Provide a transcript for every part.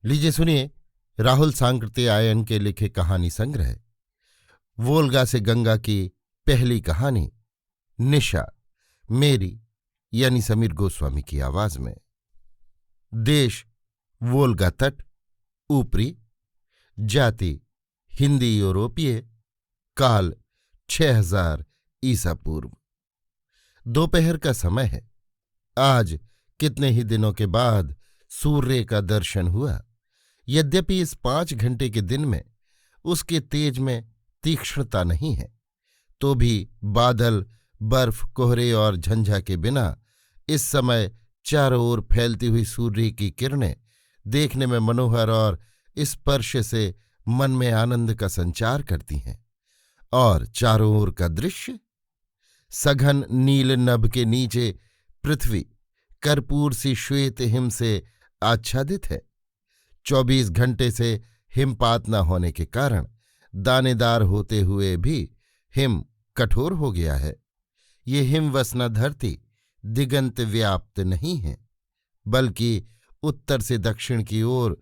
लीजिए सुनिए राहुल सांकृत्यायन के लिखे कहानी संग्रह वोल्गा से गंगा की पहली कहानी निशा मेरी यानी समीर गोस्वामी की आवाज में। देश वोल्गा तट, ऊपरी, जाति हिंदी यूरोपीय, काल 6000 ईसा पूर्व। दोपहर का समय है। आज कितने ही दिनों के बाद सूर्य का दर्शन हुआ। यद्यपि इस 5 घंटे के दिन में उसके तेज में तीक्ष्णता नहीं है, तो भी बादल, बर्फ, कोहरे और झंझा के बिना इस समय चारों ओर फैलती हुई सूर्य की किरणें देखने में मनोहर और स्पर्श से मन में आनंद का संचार करती हैं। और चारों ओर का दृश्य सघन नील नभ के नीचे पृथ्वी कर्पूर सी श्वेत हिम से आच्छादित है। 24 घंटे से हिमपात न होने के कारण दानेदार होते हुए भी हिम कठोर हो गया है। ये हिमवसना धरती दिगंत व्याप्त नहीं है, बल्कि उत्तर से दक्षिण की ओर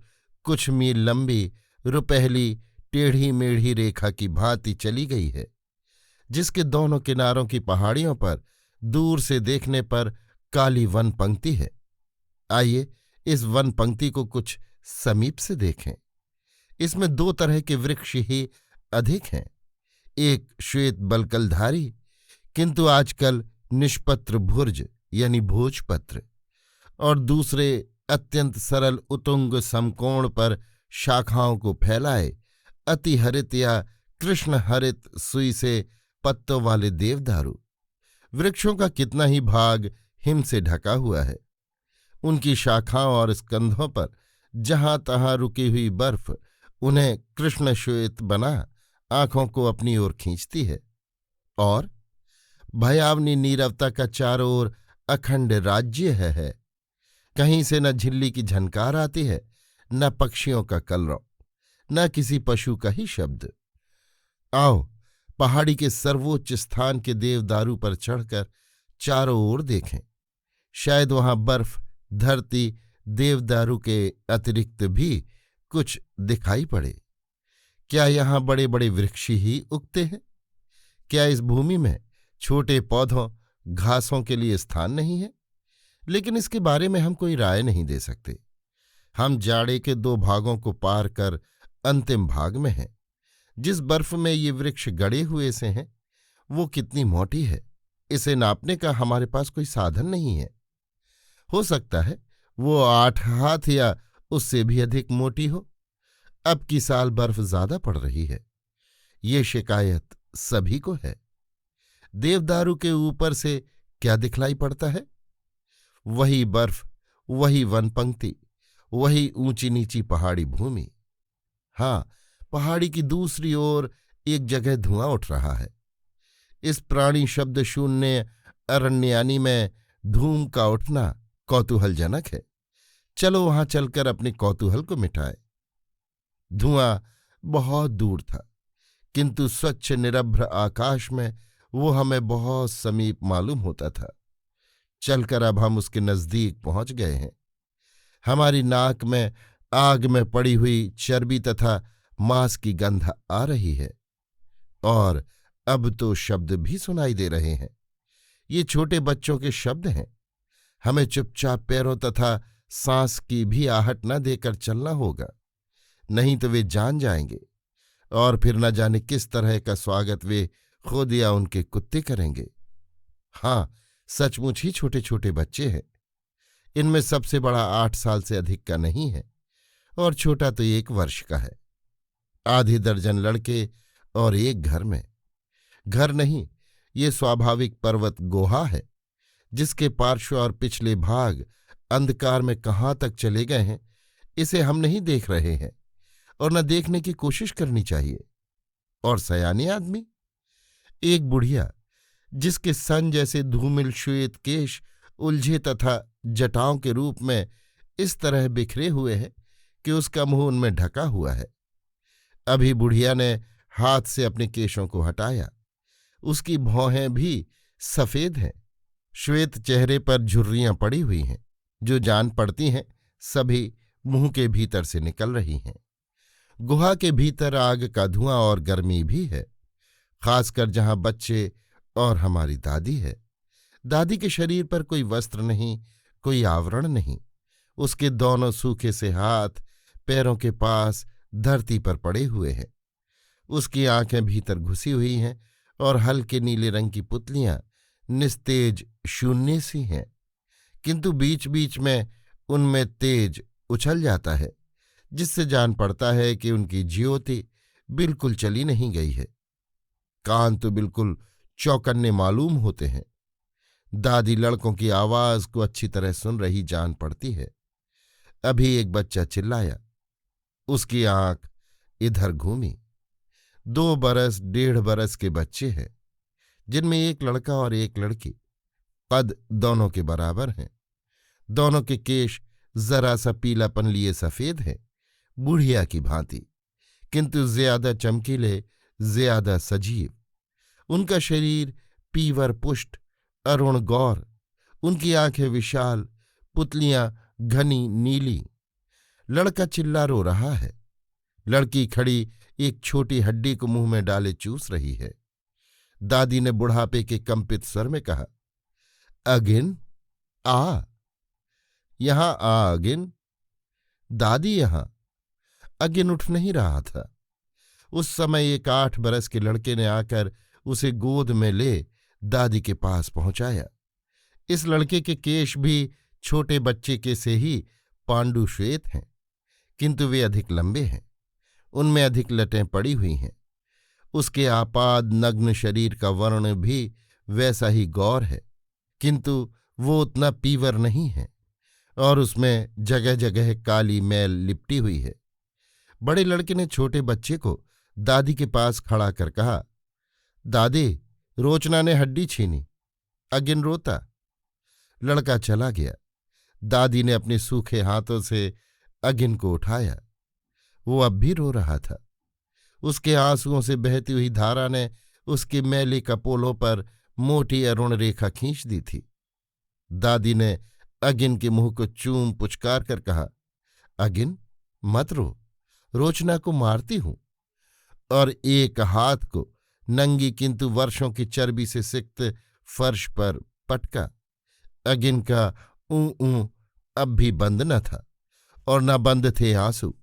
कुछ मील लंबी रुपहली टेढ़ी मेढ़ी रेखा की भांति चली गई है, जिसके दोनों किनारों की पहाड़ियों पर दूर से देखने पर काली वन पंक्ति है। आइए इस वन पंक्ति को कुछ समीप से देखें। इसमें 2 तरह के वृक्ष ही अधिक हैं। एक श्वेत बलकलधारी किंतु आजकल निष्पत्र भुर्ज यानी भोजपत्र, और दूसरे अत्यंत सरल उतुंग समकोण पर शाखाओं को फैलाए अति हरित या कृष्ण हरित सुई से पत्तों वाले देवदारू। वृक्षों का कितना ही भाग हिम से ढका हुआ है। उनकी शाखाओं और स्कंधों पर जहां तहां रुकी हुई बर्फ उन्हें कृष्ण श्वेत बना आंखों को अपनी ओर खींचती है। और भयावनी नीरवता का चारों ओर अखंड राज्य है। कहीं से न झिल्ली की झनकार आती है, न पक्षियों का कलरव, न किसी पशु का ही शब्द। आओ पहाड़ी के सर्वोच्च स्थान के देवदारू पर चढ़कर चारों ओर देखें। शायद वहां बर्फ, धरती, देवदारू के अतिरिक्त भी कुछ दिखाई पड़े। क्या यहाँ बड़े बड़े वृक्ष ही उगते हैं? क्या इस भूमि में छोटे पौधों, घासों के लिए स्थान नहीं है? लेकिन इसके बारे में हम कोई राय नहीं दे सकते। हम जाड़े के 2 भागों को पार कर अंतिम भाग में हैं। जिस बर्फ में ये वृक्ष गड़े हुए से हैं, वो कितनी मोटी है, इसे नापने का हमारे पास कोई साधन नहीं है। हो सकता है वो 8 हाथ या उससे भी अधिक मोटी हो। अब की साल बर्फ ज्यादा पड़ रही है, ये शिकायत सभी को है। देवदारू के ऊपर से क्या दिखलाई पड़ता है? वही बर्फ, वही वन पंक्ति, वही ऊंची नीची पहाड़ी भूमि। हाँ, पहाड़ी की दूसरी ओर एक जगह धुआं उठ रहा है। इस प्राणी शब्द शून्य अरण्यानी में धूम का उठना कौतूहलजनक है। चलो वहां चलकर अपने कौतूहल को मिटाए। धुआं बहुत दूर था, किंतु स्वच्छ निरभ्र आकाश में वो हमें बहुत समीप मालूम होता था। चलकर अब हम उसके नजदीक पहुंच गए हैं। हमारी नाक में आग में पड़ी हुई चर्बी तथा मांस की गंध आ रही है, और अब तो शब्द भी सुनाई दे रहे हैं। ये छोटे बच्चों के शब्द हैं। हमें चुपचाप पैरों तथा सांस की भी आहट न देकर चलना होगा, नहीं तो वे जान जाएंगे, और फिर न जाने किस तरह का स्वागत वे खुद या उनके कुत्ते करेंगे। हाँ, सचमुच ही छोटे छोटे बच्चे हैं। इनमें सबसे बड़ा 8 साल से अधिक का नहीं है, और छोटा तो 1 वर्ष का है। आधी दर्जन लड़के और एक घर में। घर नहीं, ये स्वाभाविक पर्वत गुहा है, जिसके पार्श्व और पिछले भाग अंधकार में कहाँ तक चले गए हैं, इसे हम नहीं देख रहे हैं, और न देखने की कोशिश करनी चाहिए। और सयाने आदमी, एक बुढ़िया जिसके सन जैसे धूमिल श्वेत केश उलझे तथा जटाओं के रूप में इस तरह बिखरे हुए हैं कि उसका मुंह उनमें ढका हुआ है। अभी बुढ़िया ने हाथ से अपने केशों को हटाया। उसकी भौहें भी सफेद हैं। श्वेत चेहरे पर झुर्रियां पड़ी हुई हैं, जो जान पड़ती हैं सभी मुंह के भीतर से निकल रही हैं। गुहा के भीतर आग का धुआं और गर्मी भी है, खासकर जहां बच्चे और हमारी दादी है। दादी के शरीर पर कोई वस्त्र नहीं, कोई आवरण नहीं। उसके दोनों सूखे से हाथ पैरों के पास धरती पर पड़े हुए हैं। उसकी आंखें भीतर घुसी हुई हैं और हल्के नीले रंग की पुतलियां निस्तेज शून्य सी हैं, किंतु बीच बीच में उनमें तेज उछल जाता है, जिससे जान पड़ता है कि उनकी ज्योति बिल्कुल चली नहीं गई है। कान तो बिल्कुल चौकन्ने मालूम होते हैं। दादी लड़कों की आवाज को अच्छी तरह सुन रही जान पड़ती है। अभी एक बच्चा चिल्लाया। उसकी आंख इधर घूमी। 2 बरस 1.5 बरस के बच्चे हैं, जिनमें एक लड़का और एक लड़की। कद दोनों के बराबर हैं। दोनों के केश जरा सा पीलापन लिए सफेद हैं, बुढ़िया की भांति, किंतु ज्यादा चमकीले, ज्यादा सजीव। उनका शरीर पीवर पुष्ट, अरुण गौर। उनकी आंखें विशाल, पुतलियां घनी नीली। लड़का चिल्ला रो रहा है। लड़की खड़ी एक छोटी हड्डी को मुंह में डाले चूस रही है। दादी ने बुढ़ापे के कंपित स्वर में कहा, अगिन, आ यहां आ अगिन। दादी यहां। अगिन उठ नहीं रहा था। उस समय एक 8 बरस के लड़के ने आकर उसे गोद में ले दादी के पास पहुंचाया। इस लड़के के केश भी छोटे बच्चे के से ही पांडु श्वेत हैं, किंतु वे अधिक लंबे हैं। उनमें अधिक लटें पड़ी हुई हैं। उसके आपाद नग्न शरीर का वर्ण भी वैसा ही गौर है, किंतु वो उतना पीवर नहीं है और उसमें जगह जगह काली मैल लिपटी हुई है। बड़े लड़के ने छोटे बच्चे को दादी के पास खड़ा कर कहा, दादी, रोचना ने हड्डी छीनी। अगिन रोता। लड़का चला गया। दादी ने अपने सूखे हाथों से अगिन को उठाया। वो अब भी रो रहा था। उसके आंसुओं से बहती हुई धारा ने उसके मैले कपोलों पर मोटी अरुण रेखा खींच दी थी। दादी ने अगिन के मुंह को चूम पुचकार कर कहा, अगिन, मत रो, रोचना को मारती हूं। और एक हाथ को नंगी किंतु वर्षों की चर्बी से सिक्त फर्श पर पटका। अगिन का ऊं अब भी बंद न था और न बंद थे आंसू।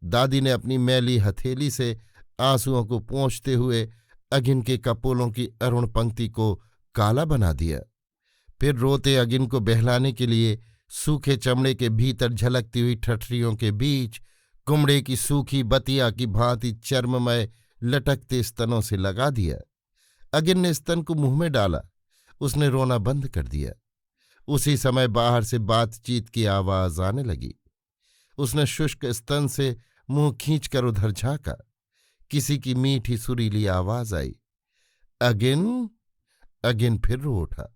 दादी ने अपनी मैली हथेली से आंसुओं को पोंछते हुए अगिन के कपोलों की अरुण पंक्ति को काला बना दिया। फिर रोते अगिन को बहलाने के लिए सूखे चमड़े के भीतर झलकती हुई ठठरियों के बीच कुमड़े की सूखी बतिया की भांति चर्ममय लटकते स्तनों से लगा दिया। अगिन ने स्तन को मुंह में डाला। उसने रोना बंद कर दिया। उसी समय बाहर से बातचीत की आवाज आने लगी। उसने शुष्क स्तन से मुंह खींचकर उधर झांका। किसी की मीठी सुरीली आवाज आई, अगिन। अगिन फिर रो उठा।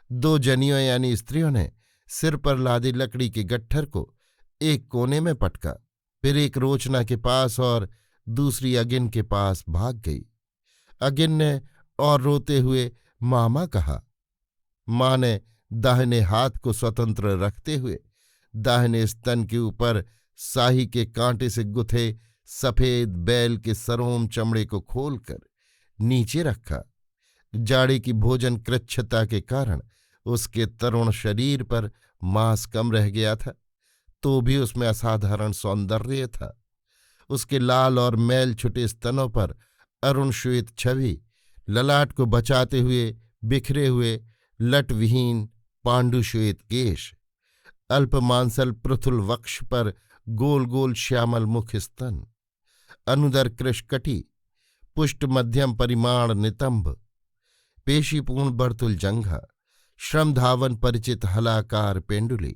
2 जनियों यानी स्त्रियों ने सिर पर लादी लकड़ी के गट्ठर को एक कोने में पटका, फिर एक रोचना के पास और दूसरी अगिन के पास भाग गई। अगिन ने और रोते हुए मामा कहा। मां ने दाहिने हाथ को स्वतंत्र रखते हुए दाहिने स्तन के ऊपर साही के कांटे से गुथे सफेद बैल के सरोम चमड़े को खोलकर नीचे रखा। जाड़े की भोजन कृच्छता के कारण उसके तरुण शरीर पर मांस कम रह गया था, तो भी उसमें असाधारण सौंदर्य था। उसके लाल और मैल छुटे स्तनों पर अरुण श्वेत छवि, ललाट को बचाते हुए बिखरे हुए लटविहीन पांडु श्वेत केश, अल्पमांसल पृथुल वक्ष पर गोल गोल श्यामल मुख स्तन, अनुदर कृशकटी, पुष्ट मध्यम परिमाण नितंब, पेशीपूर्ण बर्तुल जंघा, श्रमधावन परिचित हलाकार पेंडुली।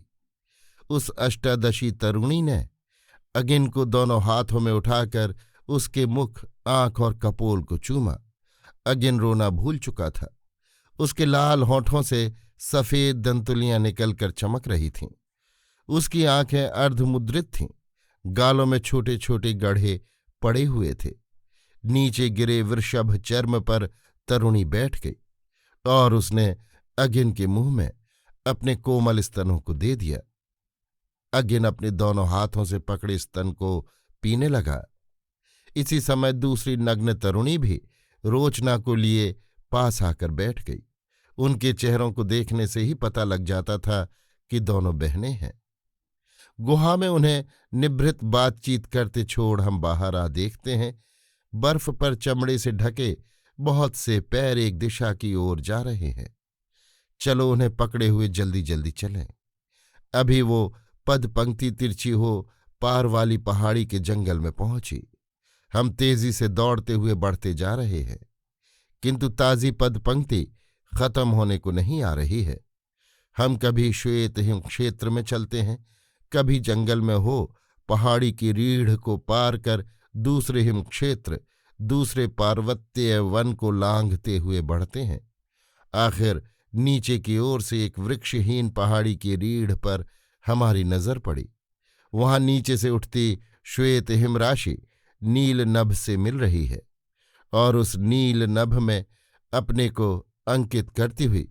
उस अष्टादशी तरुणी ने अगिन को दोनों हाथों में उठाकर उसके मुख, आंख और कपोल को चूमा। अगिन रोना भूल चुका था। उसके लाल होठों से सफेद दंतुलियां निकलकर चमक रही थीं। उसकी आंखें अर्धमुद्रित थीं। गालों में छोटे छोटे गड्ढे पड़े हुए थे। नीचे गिरे वृषभ चर्म पर तरुणी बैठ गई और उसने अगिन के मुंह में अपने कोमल स्तनों को दे दिया। अगिन अपने दोनों हाथों से पकड़े स्तन को पीने लगा। इसी समय दूसरी नग्न तरुणी भी रोचना को लिए पास आकर बैठ गई। उनके चेहरों को देखने से ही पता लग जाता था कि दोनों बहनें हैं। गुहा में उन्हें निभृत बातचीत करते छोड़ हम बाहर आ देखते हैं, बर्फ पर चमड़े से ढके बहुत से पैर एक दिशा की ओर जा रहे हैं। चलो उन्हें पकड़े हुए जल्दी जल्दी चलें। अभी वो पद पंक्ति तिरछी हो पार वाली पहाड़ी के जंगल में पहुंची। हम तेजी से दौड़ते हुए बढ़ते जा रहे हैं, किंतु ताजी पद पंक्ति खत्म होने को नहीं आ रही है। हम कभी श्वेत हिम क्षेत्र में चलते हैं, कभी जंगल में हो पहाड़ी की रीढ़ को पार कर दूसरे हिम क्षेत्र, दूसरे पार्वत्य वन को लांघते हुए बढ़ते हैं। आखिर नीचे की ओर से एक वृक्षहीन पहाड़ी की रीढ़ पर हमारी नजर पड़ी। वहां नीचे से उठती श्वेत हिमराशि नील नभ से मिल रही है, और उस नील नभ में अपने को अंकित करती हुई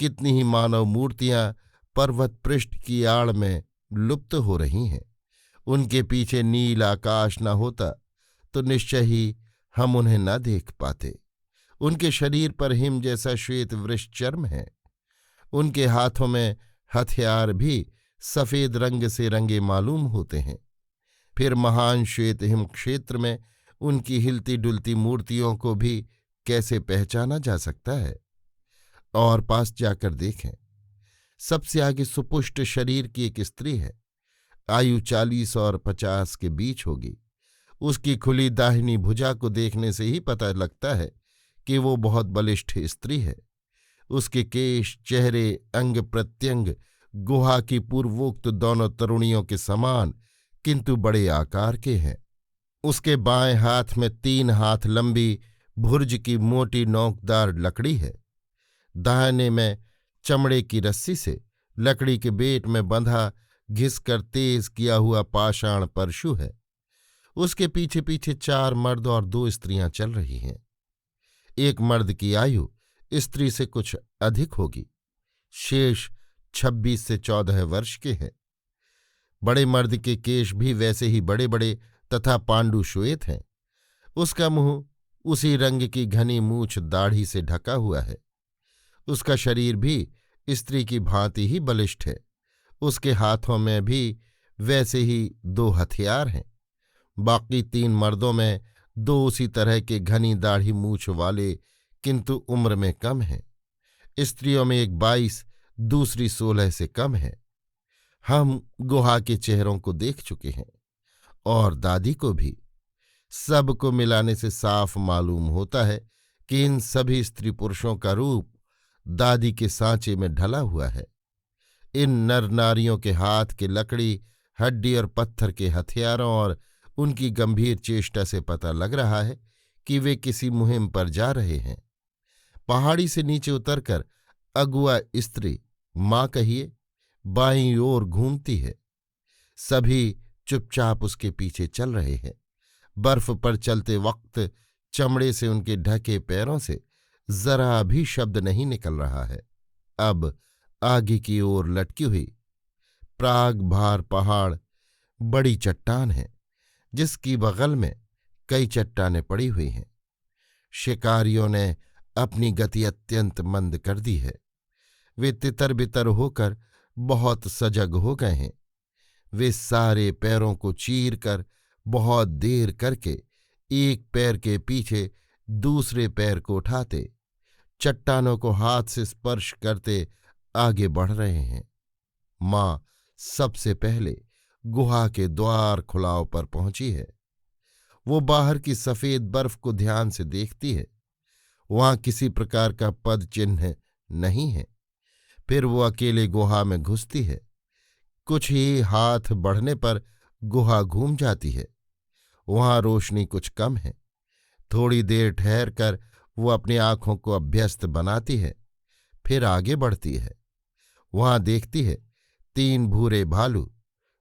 कितनी ही मानव मूर्तियां पर्वत पृष्ठ की आड़ में लुप्त हो रही हैं। उनके पीछे नील आकाश न होता तो निश्चय ही हम उन्हें न देख पाते। उनके शरीर पर हिम जैसा श्वेत वृष चर्म है। उनके हाथों में हथियार भी सफेद रंग से रंगे मालूम होते हैं। फिर महान श्वेत हिम क्षेत्र में उनकी हिलती डुलती मूर्तियों को भी कैसे पहचाना जा सकता है। और पास जाकर देखें, सबसे आगे सुपुष्ट शरीर की एक स्त्री है। आयु 40 और 50 के बीच होगी। उसकी खुली दाहिनी भुजा को देखने से ही पता लगता है कि वो बहुत बलिष्ठ स्त्री है। उसके केश, चेहरे, अंग प्रत्यंग गुहा की पूर्वोक्त दोनों तरुणियों के समान किंतु बड़े आकार के हैं। उसके बाएं हाथ में 3 हाथ लंबी भुर्ज की मोटी नोकदार लकड़ी है। दाहिने में चमड़े की रस्सी से लकड़ी के बेट में बंधा घिसकर तेज किया हुआ पाषाण परशु है। उसके पीछे पीछे 4 मर्द और 2 स्त्रियां चल रही हैं। एक मर्द की आयु स्त्री से कुछ अधिक होगी, शेष 26 से 14 वर्ष के हैं। बड़े मर्द के केश भी वैसे ही बड़े बड़े तथा पांडु श्वेत हैं। उसका मुंह उसी रंग की घनी मूछ दाढ़ी से ढका हुआ है। उसका शरीर भी स्त्री की भांति ही बलिष्ठ है। उसके हाथों में भी वैसे ही 2 हथियार हैं। बाकी 3 मर्दों में 2 उसी तरह के घनी दाढ़ी मूछ वाले किंतु उम्र में कम हैं। स्त्रियों में एक 22, दूसरी 16 से कम है। हम गुहा के चेहरों को देख चुके हैं और दादी को भी। सबको मिलाने से साफ मालूम होता है कि इन सभी स्त्री पुरुषों का रूप दादी के सांचे में ढला हुआ है। इन नर नारियों के हाथ के लकड़ी, हड्डी और पत्थर के हथियारों और उनकी गंभीर चेष्टा से पता लग रहा है कि वे किसी मुहिम पर जा रहे हैं। पहाड़ी से नीचे उतरकर अगुआ स्त्री, माँ कहिए, बाईं ओर घूमती है। सभी चुपचाप उसके पीछे चल रहे हैं। बर्फ पर चलते वक्त चमड़े से उनके ढके पैरों से जरा भी शब्द नहीं निकल रहा है। अब आगे की ओर लटकी हुई प्राग भार पहाड़ बड़ी चट्टान है, जिसकी बगल में कई चट्टानें पड़ी हुई हैं। शिकारियों ने अपनी गति अत्यंत मंद कर दी है। वे तितर बितर होकर बहुत सजग हो गए हैं। वे सारे पैरों को चीर कर बहुत देर करके एक पैर के पीछे दूसरे पैर को उठाते, चट्टानों को हाथ से स्पर्श करते आगे बढ़ रहे हैं। माँ सबसे पहले गुहा के द्वार खुलाव पर पहुंची है। वो बाहर की सफेद बर्फ को ध्यान से देखती है। वहां किसी प्रकार का पद चिन्ह नहीं है। फिर वो अकेले गुहा में घुसती है। कुछ ही हाथ बढ़ने पर गुहा घूम जाती है। वहां रोशनी कुछ कम है। थोड़ी देर ठहर कर वो अपनी आंखों को अभ्यस्त बनाती है, फिर आगे बढ़ती है। वहां देखती है 3 भूरे भालू,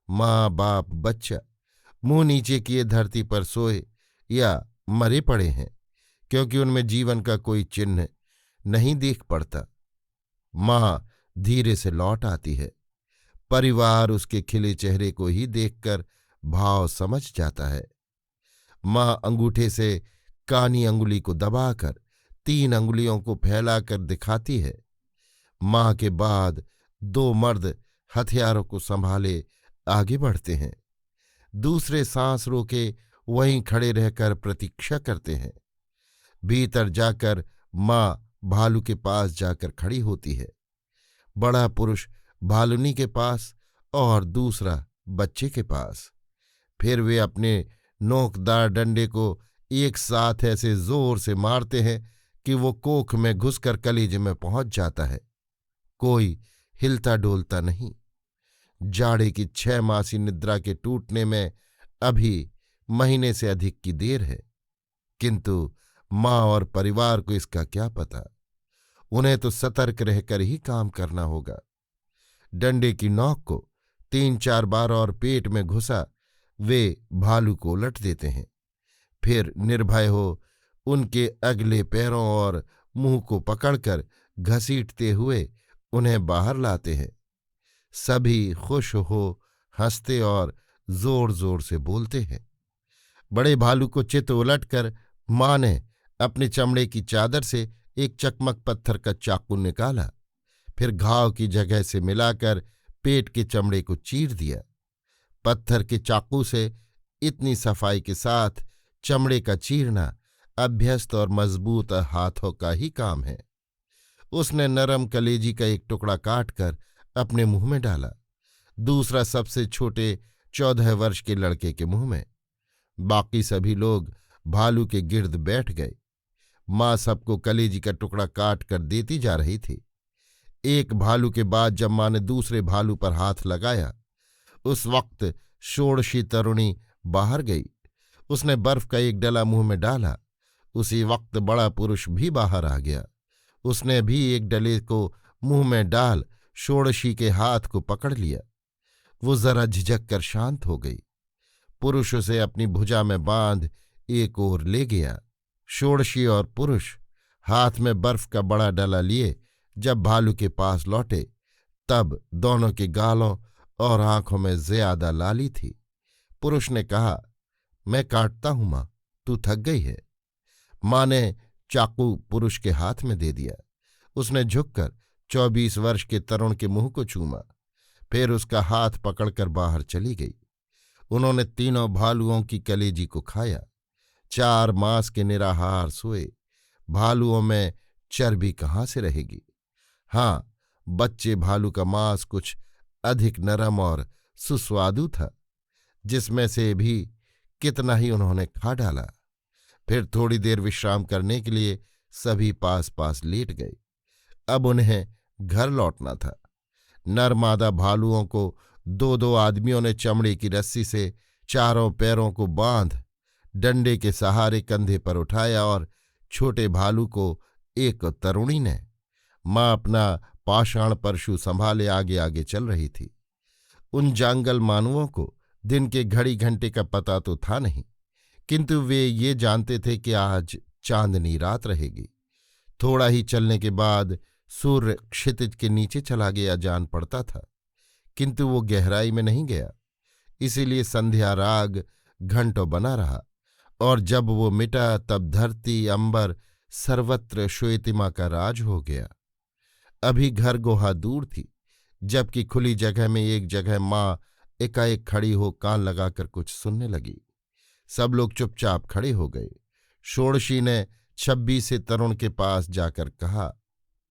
माँ बाप बच्चा, मुंह नीचे किए धरती पर सोए या मरे पड़े हैं, क्योंकि उनमें जीवन का कोई चिन्ह नहीं देख पड़ता। माँ धीरे से लौट आती है। परिवार उसके खिले चेहरे को ही देखकर भाव समझ जाता है। माँ अंगूठे से कानी अंगुली को दबाकर 3 अंगुलियों को फैलाकर दिखाती है। माँ के बाद 2 मर्द हथियारों को संभाले आगे बढ़ते हैं। दूसरे सांस रोके वहीं खड़े रहकर प्रतीक्षा करते हैं। भीतर जाकर माँ भालू के पास जाकर खड़ी होती है। बड़ा पुरुष भालुनी के पास और दूसरा बच्चे के पास। फिर वे अपने नोकदार डंडे को एक साथ ऐसे जोर से मारते हैं कि वो कोख में घुसकर कलेजे में पहुंच जाता है। कोई हिलता डोलता नहीं। जाड़े की 6 मासी निद्रा के टूटने में अभी महीने से अधिक की देर है, किंतु माँ और परिवार को इसका क्या पता। उन्हें तो सतर्क रहकर ही काम करना होगा। डंडे की नोक को 3-4 बार और पेट में घुसा वे भालू को उलट देते हैं। फिर निर्भय हो उनके अगले पैरों और मुंह को पकड़कर घसीटते हुए उन्हें बाहर लाते हैं। सभी खुश हो हंसते और जोर जोर से बोलते हैं। बड़े भालू को चित उलटकर माँ ने अपने चमड़े की चादर से एक चकमक पत्थर का चाकू निकाला। फिर घाव की जगह से मिलाकर पेट के चमड़े को चीर दिया। पत्थर के चाकू से इतनी सफाई के साथ चमड़े का चीरना अभ्यस्त और मजबूत हाथों का ही काम है। उसने नरम कलेजी का एक टुकड़ा काटकर अपने मुंह में डाला, दूसरा सबसे छोटे 14 वर्ष के लड़के के मुंह में। बाकी सभी लोग भालू के गिर्द बैठ गए। माँ सबको कलेजी का टुकड़ा काट कर देती जा रही थी। एक भालू के बाद जब माँ ने दूसरे भालू पर हाथ लगाया, उस वक्त षोड़शी तरुणी बाहर गई। उसने बर्फ का एक डला मुंह में डाला। उसी वक्त बड़ा पुरुष भी बाहर आ गया। उसने भी एक डले को मुंह में डाल षोड़शी के हाथ को पकड़ लिया। वो जरा झिझक कर शांत हो गई। पुरुष उसे अपनी भुजा में बांध एक ओर ले गया। षोड़शी और पुरुष हाथ में बर्फ का बड़ा डला लिए जब भालू के पास लौटे, तब दोनों के गालों और आंखों में ज्यादा लाली थी। पुरुष ने कहा, मैं काटता हूं मां, तू थक गई है। मां ने चाकू पुरुष के हाथ में दे दिया। उसने झुककर 24 वर्ष के तरुण के मुंह को चूमा, फिर उसका हाथ पकड़कर बाहर चली गई। उन्होंने तीनों भालुओं की कलेजी को खाया। 4 मास के निराहार सोए। भालुओं में चर्बी कहाँ से रहेगी। हाँ, बच्चे भालू का मांस कुछ अधिक नरम और सुस्वादु था, जिसमें से भी कितना ही उन्होंने खा डाला। फिर थोड़ी देर विश्राम करने के लिए सभी पास पास लेट गए। अब उन्हें घर लौटना था। नरमादा भालुओं को 2-2 आदमियों ने चमड़े की रस्सी से चारों पैरों को बांध डंडे के सहारे कंधे पर उठाया और छोटे भालू को एक तरुणी ने। माँ अपना पाषाण परशु संभाले आगे आगे चल रही थी। उन जांगल मानवों को दिन के घड़ी घंटे का पता तो था नहीं, किंतु वे ये जानते थे कि आज चांदनी रात रहेगी। थोड़ा ही चलने के बाद सूर्य क्षितिज के नीचे चला गया जान पड़ता था, किंतु वो गहराई में नहीं गया। इसीलिए संध्या राग घंटों बना रहा, और जब वो मिटा तब धरती अंबर सर्वत्र श्वेतिमा का राज हो गया। अभी घर गोहा दूर थी, जबकि खुली जगह में एक जगह माँ एकाएक खड़ी हो कान लगाकर कुछ सुनने लगी। सब लोग चुपचाप खड़े हो गए। षोड़शी ने 26 तरुण के पास जाकर कहा,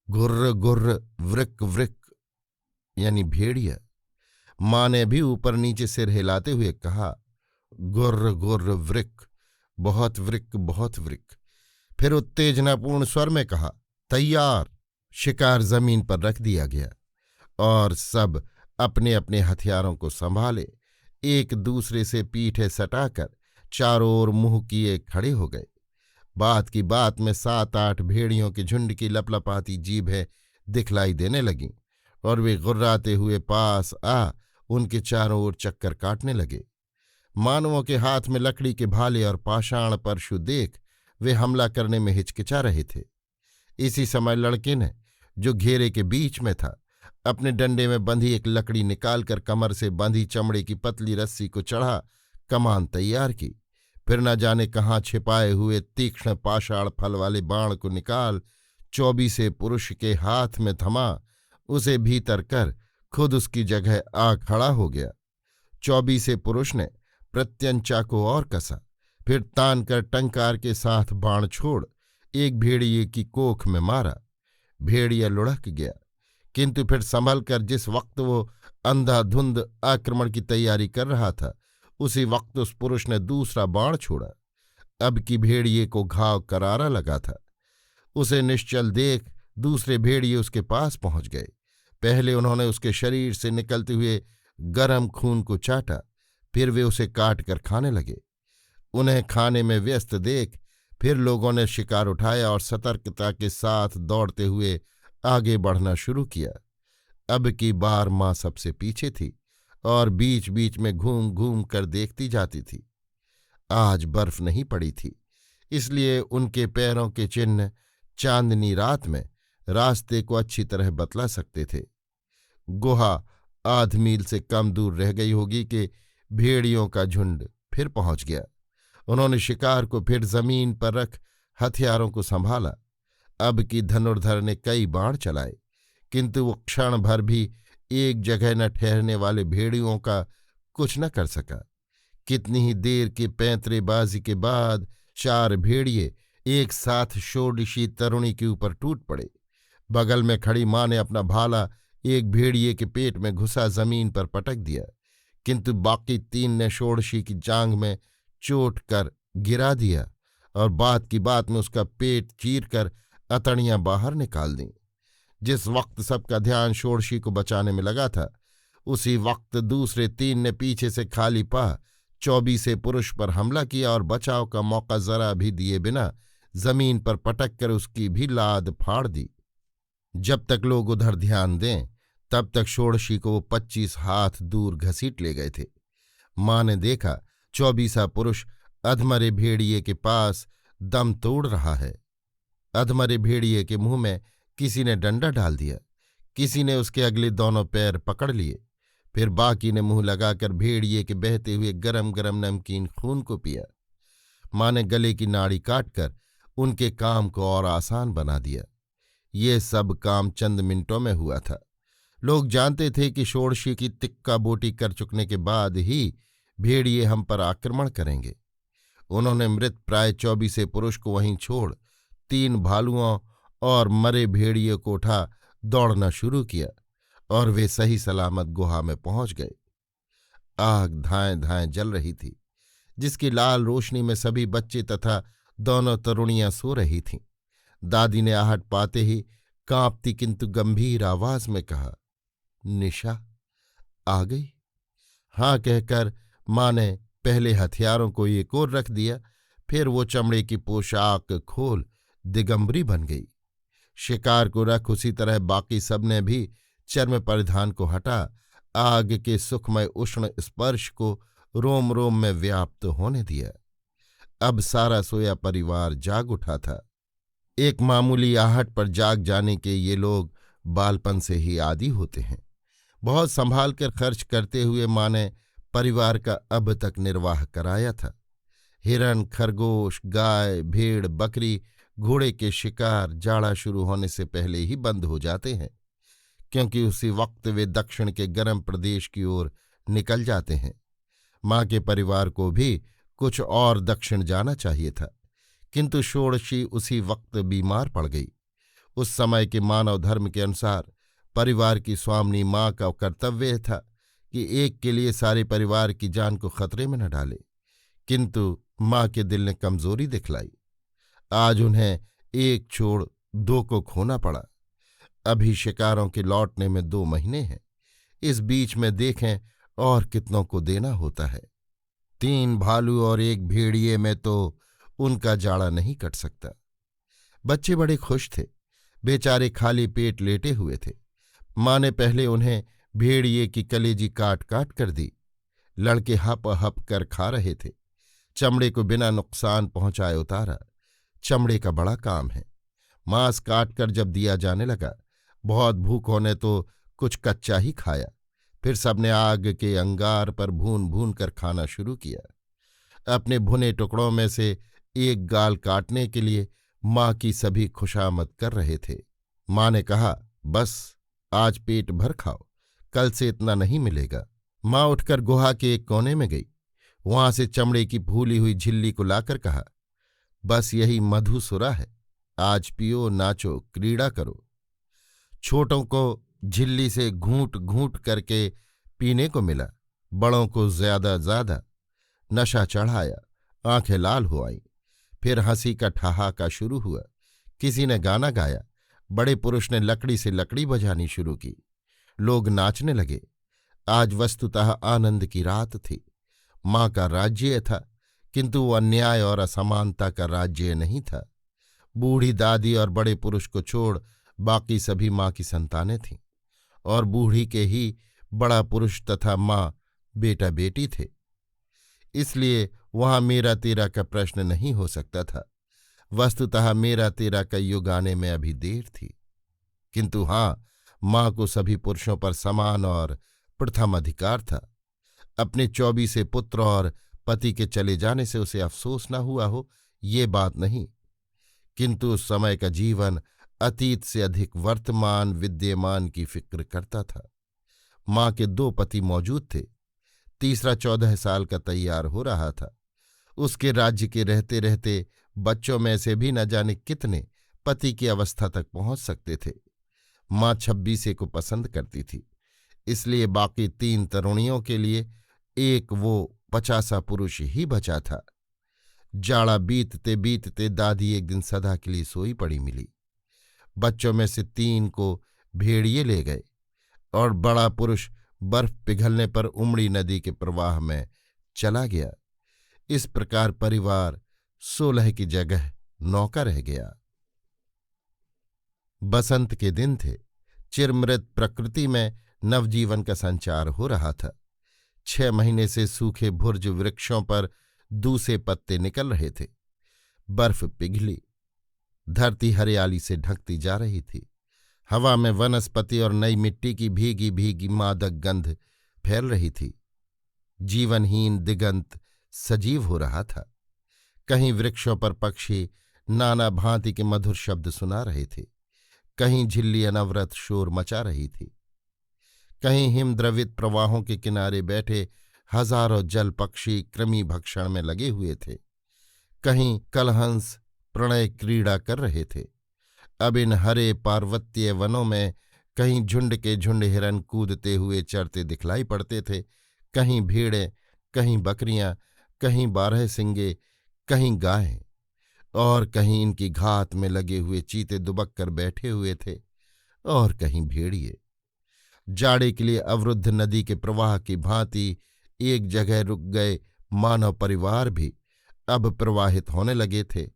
गुर्र गुर्र वृक वृक, यानी भेड़िया। माँ ने भी ऊपर नीचे सिर हिलाते हुए कहा, गुर्र गुर्र वृक, बहुत वृक बहुत वृक। फिर उत्तेजनापूर्ण स्वर में कहा, तैयार। शिकार जमीन पर रख दिया गया और सब अपने अपने हथियारों को संभाले एक दूसरे से पीठे सटाकर चारों ओर मुंह किए खड़े हो गए। बात की बात में 7-8 भेड़ियों के झुंड की लपलपाती जीभें दिखलाई देने लगीं और वे गुर्राते हुए पास आ उनके चारों ओर चक्कर काटने लगे। मानवों के हाथ में लकड़ी के भाले और पाषाण परशु देख वे हमला करने में हिचकिचा रहे थे। इसी समय लड़के ने, जो घेरे के बीच में था, अपने डंडे में बंधी एक लकड़ी निकालकर कमर से बंधी चमड़े की पतली रस्सी को चढ़ा कमान तैयार की। फिर न जाने कहाँ छिपाए हुए तीक्ष्ण पाषाण फल वाले बाण को निकाल 24 पुरुष के हाथ में थमा उसे भीतर कर खुद उसकी जगह आ खड़ा हो गया। 24 पुरुष ने प्रत्यंचा को और कसा, फिर तान कर टंकार के साथ बाण छोड़ एक भेड़िए की कोख में मारा। भेड़िया लुढ़क गया, किंतु फिर संभल कर जिस वक्त वो अंधाधुंध आक्रमण की तैयारी कर रहा था उसी वक्त उस पुरुष ने दूसरा बाण छोड़ा। अब की भेड़िए को घाव करारा लगा था। उसे निश्चल देख दूसरे भेड़िए उसके पास पहुंच गए। पहले उन्होंने उसके शरीर से निकलते हुए गरम खून को चाटा, फिर वे उसे काट कर खाने लगे। उन्हें खाने में व्यस्त देख फिर लोगों ने शिकार उठाया और सतर्कता के साथ दौड़ते हुए आगे बढ़ना शुरू किया। अब की बार माँ सबसे पीछे थी और बीच बीच में घूम घूम कर देखती जाती थी। आज बर्फ नहीं पड़ी थी, इसलिए उनके पैरों के चिन्ह चांदनी रात में रास्ते को अच्छी तरह बतला सकते थे। गुहा आध मील से कम दूर रह गई होगी कि भेड़ियों का झुंड फिर पहुंच गया। उन्होंने शिकार को फिर जमीन पर रख हथियारों को संभाला। अब की धनुर्धर ने कई बाण चलाए, किंतु वो क्षण भर भी एक जगह न ठहरने वाले भेड़ियों का कुछ न कर सका। कितनी ही देर की पैंतरेबाजी के बाद 4 भेड़िए एक साथ षोडशी तरुणी के ऊपर टूट पड़े। बगल में खड़ी माँ ने अपना भाला एक भेड़िए के पेट में घुसा जमीन पर पटक दिया, किंतु बाकी 3 ने षोडशी की जांघ में चोट कर गिरा दिया और बात की बात में उसका पेट चीरकर अतड़ियां बाहर निकाल दी। जिस वक्त सबका ध्यान षोडशी को बचाने में लगा था उसी वक्त दूसरे 3 ने पीछे से खाली पाह 24 पुरुष पर हमला किया और बचाव का मौका जरा भी दिए बिना जमीन पर पटक कर उसकी भी लाद फाड़ दी। जब तक लोग उधर ध्यान दें तब तक षोडशी को वो 25 हाथ दूर घसीट ले गए थे। माँ ने देखा 24 पुरुष अधमरे भेड़िए के पास दम तोड़ रहा है। अधमरे भेड़िए के मुंह में किसी ने डंडा डाल दिया, किसी ने उसके अगले दोनों पैर पकड़ लिए, फिर बाकी ने मुंह लगाकर भेड़िए के बहते हुए गरम गरम नमकीन खून को पिया। माँ ने गले की नाड़ी काटकर उनके काम को और आसान बना दिया। ये सब काम चंद मिनटों में हुआ था। लोग जानते थे कि षोडशी की तिक्का बोटी कर चुकने के बाद ही भेड़िए हम पर आक्रमण करेंगे। उन्होंने मृत प्राय 24 पुरुष को वहीं छोड़ 3 भालुओं और मरे भेड़िए को उठा दौड़ना शुरू किया और वे सही सलामत गुहा में पहुंच गए। आग धाएं धाएं जल रही थी, जिसकी लाल रोशनी में सभी बच्चे तथा दोनों तरुणियां सो रही थीं। दादी ने आहट पाते ही कांपती किंतु गंभीर आवाज में कहा, निशा आ गई। हाँ कहकर माँ ने पहले हथियारों को एक ओर रख दिया, फिर वो चमड़े की पोशाक खोल दिगंबरी बन गई। शिकार को रख उसी तरह बाकी सबने भी चर्म परिधान को हटा आग के सुखमय उष्ण स्पर्श को रोम रोम में व्याप्त होने दिया। अब सारा सोया परिवार जाग उठा था। एक मामूली आहट पर जाग जाने के ये लोग बालपन से ही आदी होते हैं। बहुत संभाल कर खर्च करते हुए माँ ने परिवार का अब तक निर्वाह कराया था। हिरण, खरगोश, गाय, भेड़, बकरी, घोड़े के शिकार जाड़ा शुरू होने से पहले ही बंद हो जाते हैं, क्योंकि उसी वक्त वे दक्षिण के गर्म प्रदेश की ओर निकल जाते हैं। माँ के परिवार को भी कुछ और दक्षिण जाना चाहिए था, किंतु षोडशी उसी वक्त बीमार पड़ गई। उस समय के मानव धर्म के अनुसार परिवार की स्वामिनी माँ का कर्तव्य था कि एक के लिए सारे परिवार की जान को खतरे में न डाले, किंतु माँ के दिल ने कमजोरी दिखलाई। आज उन्हें एक छोड़ 2 को खोना पड़ा। अभी शिकारों के लौटने में 2 महीने हैं। इस बीच में देखें और कितनों को देना होता है। 3 भालू और 1 भेड़िए में तो उनका जाड़ा नहीं कट सकता। बच्चे बड़े खुश थे, बेचारे खाली पेट लेटे हुए थे। माँ ने पहले उन्हें भेड़िए की कलेजी काट काट कर दी। लड़के हप हप कर खा रहे थे। चमड़े को बिना नुकसान पहुंचाए उतारा। चमड़े का बड़ा काम है। मांस काट कर जब दिया जाने लगा, बहुत भूख होने तो कुछ कच्चा ही खाया। फिर सबने आग के अंगार पर भून भून कर खाना शुरू किया। अपने भुने टुकड़ों में से एक गाल काटने के लिए माँ की सभी खुशामद कर रहे थे। माँ ने कहा, बस आज पेट भर खाओ, कल से इतना नहीं मिलेगा। माँ उठकर गुहा के एक कोने में गई। वहां से चमड़े की फूली हुई झिल्ली को लाकर कहा, बस यही मधुसुरा है, आज पियो, नाचो, क्रीड़ा करो। छोटों को झिल्ली से घूंट घूंट करके पीने को मिला। बड़ों को ज्यादा नशा चढ़ाया, आंखें लाल हो आईं। फिर हंसी का ठहाका शुरू हुआ। किसी ने गाना गाया। बड़े पुरुष ने लकड़ी से लकड़ी बजानी शुरू की। लोग नाचने लगे। आज वस्तुतः आनंद की रात थी। माँ का राज्य था, किंतु वो अन्याय और असमानता का राज्य नहीं था। बूढ़ी दादी और बड़े पुरुष को छोड़ बाकी सभी माँ की संतानें थीं, और बूढ़ी के ही बड़ा पुरुष तथा माँ बेटा बेटी थे। इसलिए वहां मेरा तेरा का प्रश्न नहीं हो सकता था। वस्तुतः मेरा तेरा का युग आने में अभी देर थी। किंतु हां, माँ को सभी पुरुषों पर समान और प्रथम अधिकार था। अपने 24 पुत्र और पति के चले जाने से उसे अफसोस न हुआ हो, ये बात नहीं, किंतु उस समय का जीवन अतीत से अधिक वर्तमान विद्यमान की फिक्र करता था। माँ के 2 पति मौजूद थे। तीसरा 14 साल का तैयार हो रहा था। उसके राज्य के रहते रहते बच्चों में से भी न जाने कितने पति की अवस्था तक पहुंच सकते थे। माँ 26 को पसंद करती थी, इसलिए बाकी 3 तरुणियों के लिए एक वो 50 पुरुष ही बचा था। जाड़ा बीतते बीतते दादी एक दिन सदा के लिए सोई पड़ी मिली। बच्चों में से 3 को भेड़िए ले गए और बड़ा पुरुष बर्फ पिघलने पर उमड़ी नदी के प्रवाह में चला गया। इस प्रकार परिवार 16 की जगह 9 का रह गया। बसंत के दिन थे। चिरमृत प्रकृति में नवजीवन का संचार हो रहा था। 6 महीने से सूखे भुर्ज वृक्षों पर दूसे पत्ते निकल रहे थे। बर्फ पिघली, धरती हरियाली से ढकती जा रही थी। हवा में वनस्पति और नई मिट्टी की भीगी भीगी मादक गंध फैल रही थी। जीवनहीन दिगंत सजीव हो रहा था। कहीं वृक्षों पर पक्षी नाना भांति के मधुर शब्द सुना रहे थे, कहीं झिल्ली अनवरत शोर मचा रही थी, कहीं हिमद्रवित प्रवाहों के किनारे बैठे हजारों जल पक्षी कृमि भक्षण में लगे हुए थे, कहीं कलहंस प्रणय क्रीड़ा कर रहे थे। अब इन हरे पार्वतीय वनों में कहीं झुंड के झुंड हिरन कूदते हुए चरते दिखलाई पड़ते थे, कहीं भेड़ें, कहीं बकरियां, कहीं 12 सिंगे, कहीं गायें, और कहीं इनकी घात में लगे हुए चीते दुबक कर बैठे हुए थे, और कहीं भेड़िए। जाड़े के लिए अवरुद्ध नदी के प्रवाह की भांति एक जगह रुक गए मानव परिवार भी अब प्रवाहित होने लगे थे।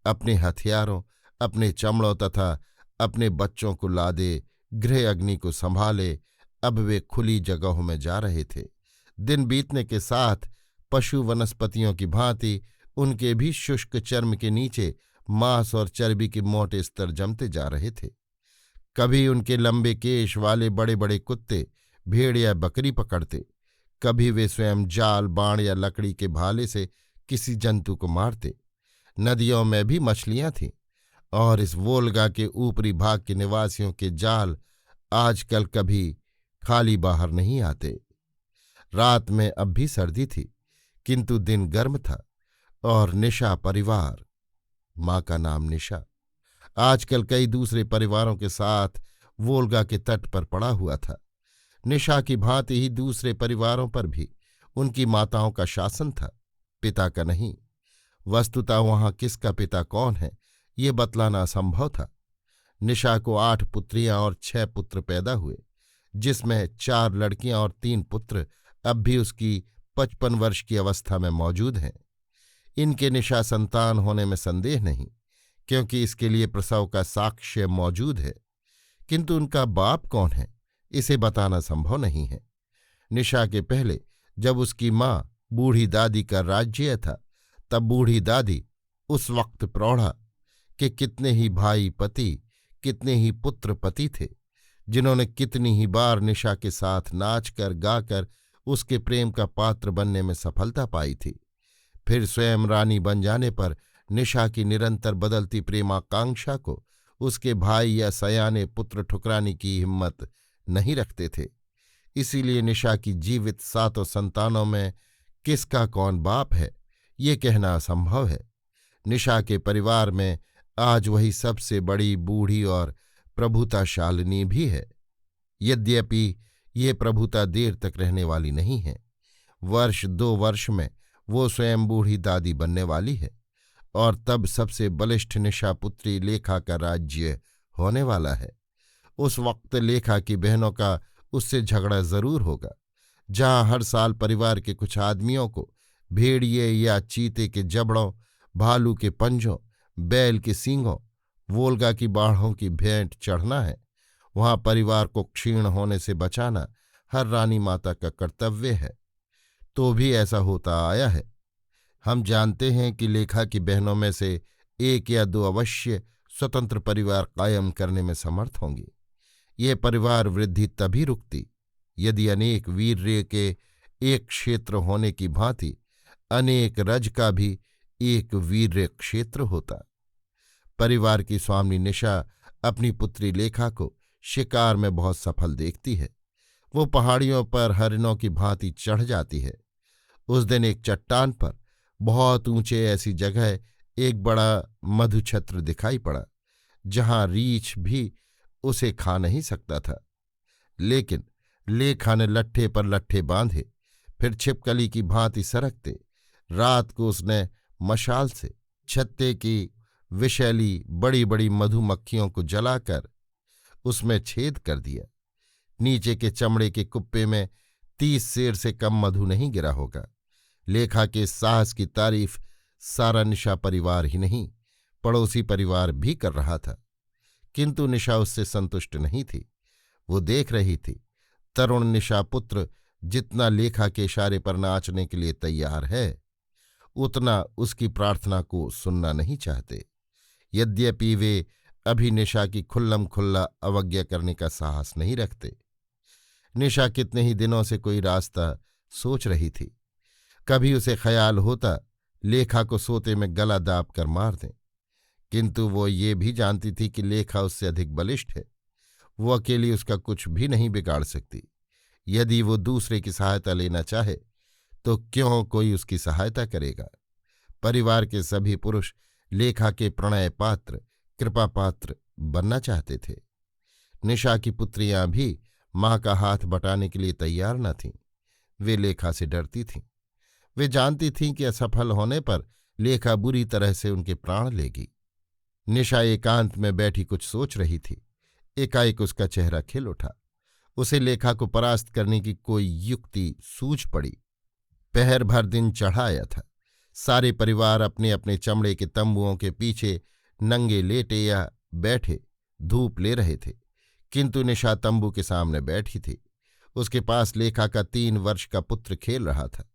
अपने हथियारों, अपने चमड़ों तथा अपने बच्चों को लादे, गृह अग्नि को संभाले अब वे खुली जगहों में जा रहे थे। दिन बीतने के साथ पशु वनस्पतियों की भांति उनके भी शुष्क चर्म के नीचे मांस और चर्बी के मोटे स्तर जमते जा रहे थे। कभी उनके लंबे केश वाले बड़े बड़े कुत्ते भेड़ या बकरी पकड़ते, कभी वे स्वयं जाल, बाण या लकड़ी के भाले से किसी जंतु को मारते। नदियों में भी मछलियां थीं, और इस वोल्गा के ऊपरी भाग के निवासियों के जाल आजकल कभी खाली बाहर नहीं आते। रात में अब भी सर्दी थी, किंतु दिन गर्म था, और निशा परिवार, माँ का नाम निशा, आजकल कई दूसरे परिवारों के साथ वोल्गा के तट पर पड़ा हुआ था। निशा की भांति ही दूसरे परिवारों पर भी उनकी माताओं का शासन था, पिता का नहीं। वस्तुतः वहां किसका पिता कौन है, ये बतलाना असंभव था। निशा को 8 पुत्रियां और 6 पुत्र पैदा हुए, जिसमें 4 लड़कियां और 3 पुत्र अब भी उसकी 55 वर्ष की अवस्था में मौजूद हैं। इनके निशा संतान होने में संदेह नहीं, क्योंकि इसके लिए प्रसव का साक्ष्य मौजूद है, किंतु उनका बाप कौन है इसे बताना संभव नहीं है। निशा के पहले जब उसकी माँ बूढ़ी दादी का राज्य था, तब बूढ़ी दादी उस वक्त प्रौढ़ा के कितने ही भाई पति, कितने ही पुत्र पति थे। जिन्होंने कितनी ही बार निशा के साथ नाच कर गाकर उसके प्रेम का पात्र बनने में सफलता पाई थी, फिर स्वयं रानी बन जाने पर निशा की निरंतर बदलती प्रेमाकांक्षा को उसके भाई या सयाने पुत्र ठुकराने की हिम्मत नहीं रखते थे। इसीलिए निशा की जीवित 7 संतानों में किसका कौन बाप है, ये कहना असंभव है। निशा के परिवार में आज वही सबसे बड़ी बूढ़ी और प्रभुताशालिनी भी है। यद्यपि ये प्रभुता देर तक रहने वाली नहीं है। 1-2 वर्ष में वो स्वयं बूढ़ी दादी बनने वाली है और तब सबसे बलिष्ठ निशा पुत्री लेखा का राज्य होने वाला है। उस वक्त लेखा की बहनों का उससे झगड़ा जरूर होगा। जहां हर साल परिवार के कुछ आदमियों को भेड़िए या चीते के जबड़ों, भालू के पंजों, बैल के सींगों, वोल्गा की बाढ़ों की भेंट चढ़ना है, वहां परिवार को क्षीण होने से बचाना हर रानी माता का कर्तव्य है। तो भी ऐसा होता आया है। हम जानते हैं कि लेखा की बहनों में से 1 या 2 अवश्य स्वतंत्र परिवार कायम करने में समर्थ होंगी। ये परिवार वृद्धि तभी रुकती यदि अनेक वीर्य के एक क्षेत्र होने की भांति अनेक रज का भी एक वीर्य क्षेत्र होता। परिवार की स्वामी निशा अपनी पुत्री लेखा को शिकार में बहुत सफल देखती है। वो पहाड़ियों पर हरिणों की भांति चढ़ जाती है। उस दिन एक चट्टान पर बहुत ऊंचे ऐसी जगह एक बड़ा मधुछत्र दिखाई पड़ा, जहां रीछ भी उसे खा नहीं सकता था। लेकिन लेखा ने लट्ठे पर लट्ठे बांधे, फिर छिपकली की भांति सरकते रात को उसने मशाल से छत्ते की विषैली बड़ी बड़ी मधुमक्खियों को जलाकर उसमें छेद कर दिया। नीचे के चमड़े के कुप्पे में 30 सेर से कम मधु नहीं गिरा होगा। लेखा के साहस की तारीफ सारा निशा परिवार ही नहीं, पड़ोसी परिवार भी कर रहा था। किंतु निशा उससे संतुष्ट नहीं थी। वो देख रही थी तरुण निशा पुत्र जितना लेखा के इशारे पर नाचने के लिए तैयार है, उतना उसकी प्रार्थना को सुनना नहीं चाहते। यद्यपि वे अभी निशा की खुल्लम खुल्ला अवज्ञा करने का साहस नहीं रखते। निशा कितने ही दिनों से कोई रास्ता सोच रही थी। कभी उसे ख्याल होता लेखा को सोते में गला दाब कर मार दें, किंतु वो ये भी जानती थी कि लेखा उससे अधिक बलिष्ठ है। वो अकेली उसका कुछ भी नहीं बिगाड़ सकती। यदि वो दूसरे की सहायता लेना चाहे तो क्यों कोई उसकी सहायता करेगा। परिवार के सभी पुरुष लेखा के प्रणय पात्र, कृपा पात्र बनना चाहते थे। निशा की पुत्रियां भी मां का हाथ बटाने के लिए तैयार न थीं। वे लेखा से डरती थीं। वे जानती थीं कि असफल होने पर लेखा बुरी तरह से उनके प्राण लेगी। निशा एकांत में बैठी कुछ सोच रही थी। एकाएक उसका चेहरा खिल उठा। उसे लेखा को परास्त करने की कोई युक्ति सूझ पड़ी। पहर भर दिन चढ़ा आया था। सारे परिवार अपने अपने चमड़े के तंबुओं के पीछे नंगे लेटे या बैठे धूप ले रहे थे, किंतु निशा तंबू के सामने बैठी थी। उसके पास लेखा का 3 वर्ष का पुत्र खेल रहा था।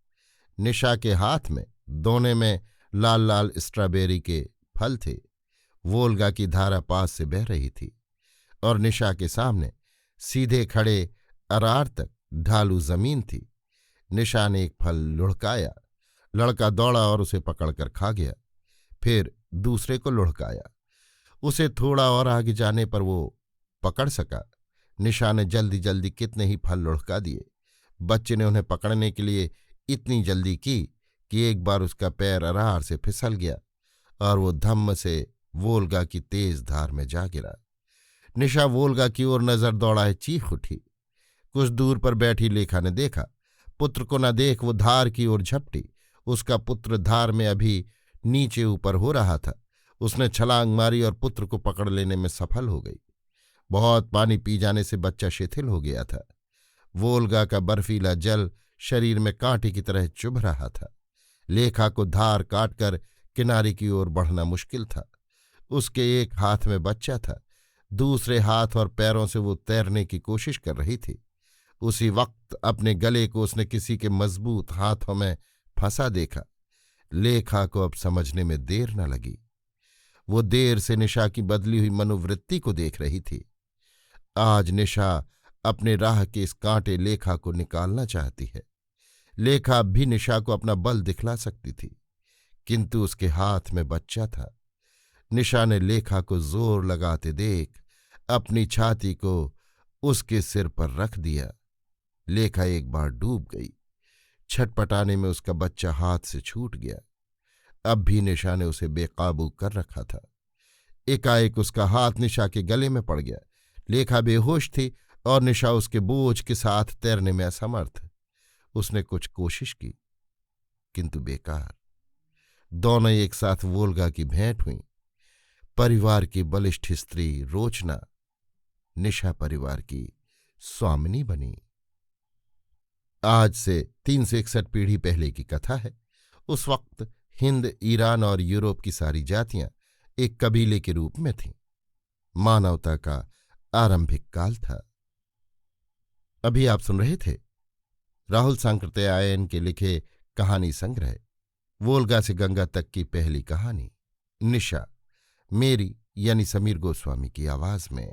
निशा के हाथ में दोने में लाल लाल स्ट्रॉबेरी के फल थे। वोल्गा की धारा पास से बह रही थी और निशा के सामने सीधे खड़े अरार तक ढालू जमीन थी। निशा ने एक फल लुढ़काया। लड़का दौड़ा और उसे पकड़कर खा गया। फिर दूसरे को लुढ़काया। उसे थोड़ा और आगे जाने पर वो पकड़ सका। निशा ने जल्दी जल्दी कितने ही फल लुढ़का दिए। बच्चे ने उन्हें पकड़ने के लिए इतनी जल्दी की कि एक बार उसका पैर अरार से फिसल गया और वो धम्म से वोल्गा की तेज धार में जा गिरा। निशा वोल्गा की ओर नजर दौड़ाए चीख उठी। कुछ दूर पर बैठी लेखा ने देखा। पुत्र को न देख वो धार की ओर झपटी। उसका पुत्र धार में अभी नीचे ऊपर हो रहा था। उसने छलांग मारी और पुत्र को पकड़ लेने में सफल हो गई। बहुत पानी पी जाने से बच्चा शिथिल हो गया था। वोल्गा का बर्फीला जल शरीर में कांटे की तरह चुभ रहा था। लेखा को धार काटकर किनारे की ओर बढ़ना मुश्किल था। उसके एक हाथ में बच्चा था, दूसरे हाथ और पैरों से वो तैरने की कोशिश कर रही थी। उसी वक्त अपने गले को उसने किसी के मजबूत हाथों में फंसा देखा। लेखा को अब समझने में देर न लगी। वो देर से निशा की बदली हुई मनोवृत्ति को देख रही थी। आज निशा अपने राह के इस कांटे लेखा को निकालना चाहती है। लेखा अब भी निशा को अपना बल दिखला सकती थी, किंतु उसके हाथ में बच्चा था। निशा ने लेखा को जोर लगाते देख अपनी छाती को उसके सिर पर रख दिया। लेखा एक बार डूब गई। छटपटाने में उसका बच्चा हाथ से छूट गया। अब भी निशा ने उसे बेकाबू कर रखा था। एकाएक उसका हाथ निशा के गले में पड़ गया। लेखा बेहोश थी और निशा उसके बोझ के साथ तैरने में असमर्थ। उसने कुछ कोशिश की, किंतु बेकार। दोनों एक साथ वोल्गा की भेंट हुई। परिवार की बलिष्ठ स्त्री रोचना निशा परिवार की स्वामिनी बनी। आज से 361 पीढ़ी पहले की कथा है। उस वक्त हिंद, ईरान और यूरोप की सारी जातियां एक कबीले के रूप में थीं। मानवता का आरंभिक काल था। अभी आप सुन रहे थे राहुल सांकृत्यायन के लिखे कहानी संग्रह वोल्गा से गंगा तक की पहली कहानी, निशा, मेरी यानी समीर गोस्वामी की आवाज में।